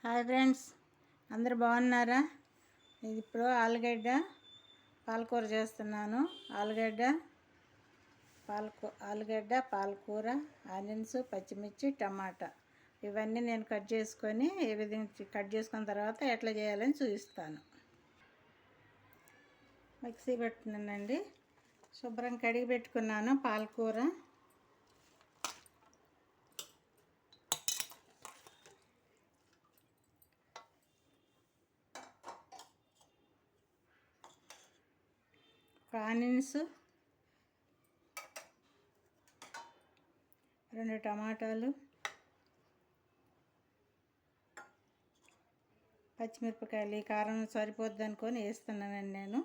Hi friends, అందరు బాగున్నారా? ఇది ఇప్పుడు పాలకూర చేస్తున్నాను. ఆలుగడ్డ, పాలకూర, ఆనియన్స్, పచ్చిమిర్చి, టమాటా ఇవన్నీ నేను కట్ చేసుకొని ఏ విధంగా కట్ చేసుకున్న తర్వాత ఎట్లా చేయాలని చూపిస్తాను. మిక్సీ పెట్టుకున్నానండి. శుభ్రం కడిగి పెట్టుకున్నాను పాలకూర. ఆనియన్స్, 2 టమాటాలు, పచ్చిమిరపకాయలు. ఈ కారం సరిపోద్ది అనుకొని వేస్తున్నానండి నేను.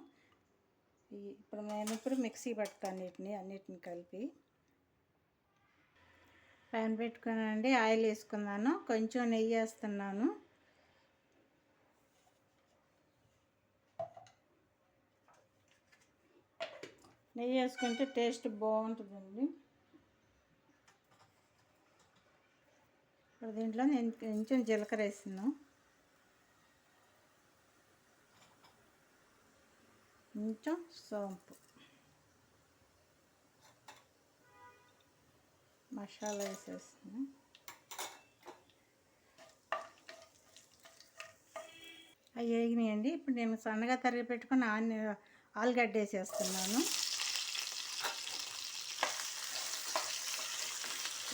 ఇప్పుడు మిక్సీ పడతాను అన్నిటిని కలిపి. ప్యాన్ పెట్టుకున్నానండి. ఆయిల్ వేసుకున్నాను. కొంచెం నెయ్యి వేస్తున్నాను. నెయ్యి వేసుకుంటే టేస్ట్ బాగుంటుందండి. ఇప్పుడు దీంట్లో నేను కొంచెం జీలకర్ర వేస్తున్నాను, కొంచెం సోంపు, మసాలా వేసేస్తున్నాను. అవి వేగినాయండి. ఇప్పుడు నేను సన్నగా తరిగి పెట్టుకుని ఆలుగడ్డ వేసేస్తున్నాను.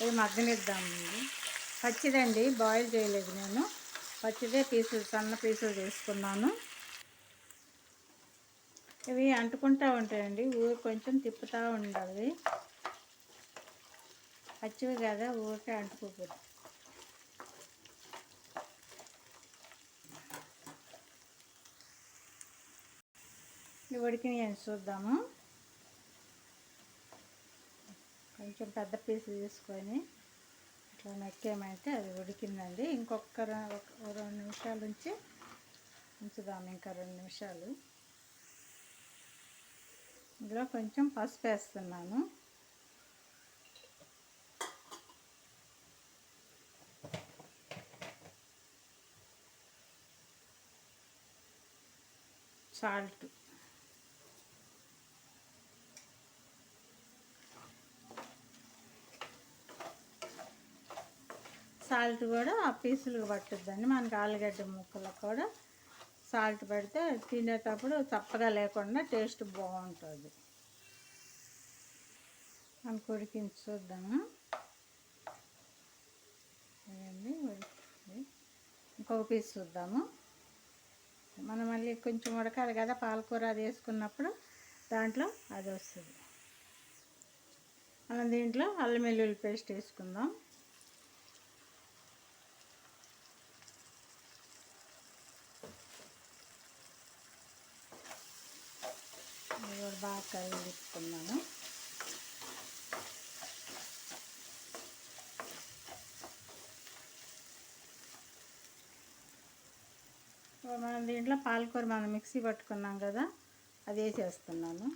ఇవి మగ్గనిద్దామండి. పచ్చిదండి, బాయిల్ చేయలేదు నేను. పచ్చిదే సన్న పీసులు చేసుకున్నాను. ఇవి అంటుకుంటూ ఉంటాయండి. కొంచెం తిప్పుతూ ఉండాలి. పచ్చివి కదా, ఊరికే అంటుకోకూడదు. ఇవి ఉడికినాయని చూద్దాము. కొంచెం పెద్ద పీసులు తీసుకొని ఇట్లా నొక్కేమంటే అది ఉడికిందండి. ఇంకొక 2 నిమిషాల నుంచి ఉంచుదాము. ఇంకా 2 నిమిషాలు. ఇందులో కొంచెం పసుపు వేస్తున్నాను. సాల్ట్, కూడా ఆ పీసులకు పట్టుద్దండి. మనకి ఆలుగడ్డ ముక్కలకు కూడా సాల్ట్ పెడితే తినేటప్పుడు చప్పగా లేకుండా టేస్ట్ బాగుంటుంది. మనకు ఉడికించి చూద్దాము. ఇంకొక పీస్ చూద్దాము. మనం మళ్ళీ కొంచెం ఉడకాలి కదా, పాలకూర అది వేసుకున్నప్పుడు దాంట్లో అది వస్తుంది. మనం దీంట్లో అల్లం వెల్లుల్లి పేస్ట్ వేసుకుందాం. బాగా కలిపిస్తున్నాను. మనం దీంట్లో పాలకూర మనం మిక్సీ పట్టుకున్నాం కదా, అది వేసేస్తున్నాను.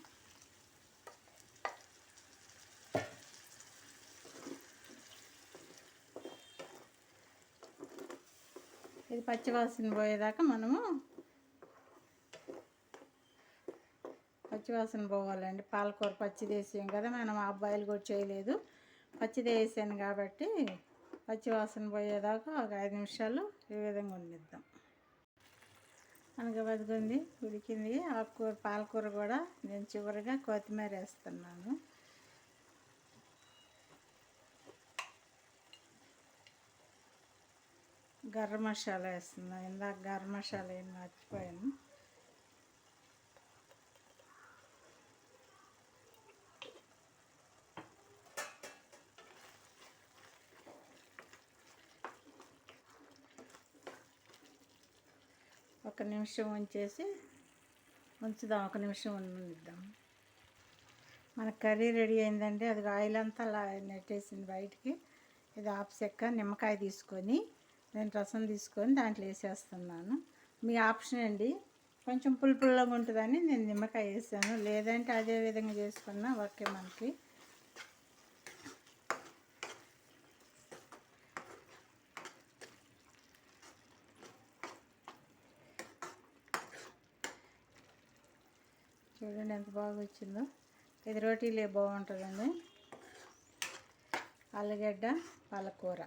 ఇది పచ్చివాసన పోయేదాకా పచ్చివాసన పోవాలండి. పాలకూర పచ్చిది వేసాం కదా, మనం బాయిల్ కూడా చేయలేదు. పచ్చిది వేసాను కాబట్టి పచ్చివాసన పోయేదాకా ఒక 5 నిమిషాలు ఈ విధంగా వండిద్దాం. మనకు బతుకుంది, ఉడికింది. పాలకూర కూడా నేను చివరిగా కొత్తిమీర వేస్తున్నాను. గరం మసాలా వేస్తున్నాను. ఇందాక గరం మసాలా ఏం మర్చిపోయాను. ఒక నిమిషం ఉంచుదాం. ఒక నిమిషం ఉండిద్దాం. మన కర్రీ రెడీ అయిందండి. అది ఆయిల్ అంతా అలా నెట్టేసింది బయటికి. ఇది ఆపుచెక్క నిమ్మకాయ తీసుకొని నేను రసం తీసుకొని దాంట్లో వేసేస్తున్నాను. మీ ఆప్షన్ అండి. కొంచెం పులుపుల్లాగా ఉంటుందని నేను నిమ్మకాయ వేసాను. లేదంటే అదే విధంగా చేసుకున్నా ఓకే. మనకి చూడండి ఎంత బాగా వచ్చిందో. ఇది రోటీలే బాగుంటుందండి. ఆలుగడ్డ పాలకూర.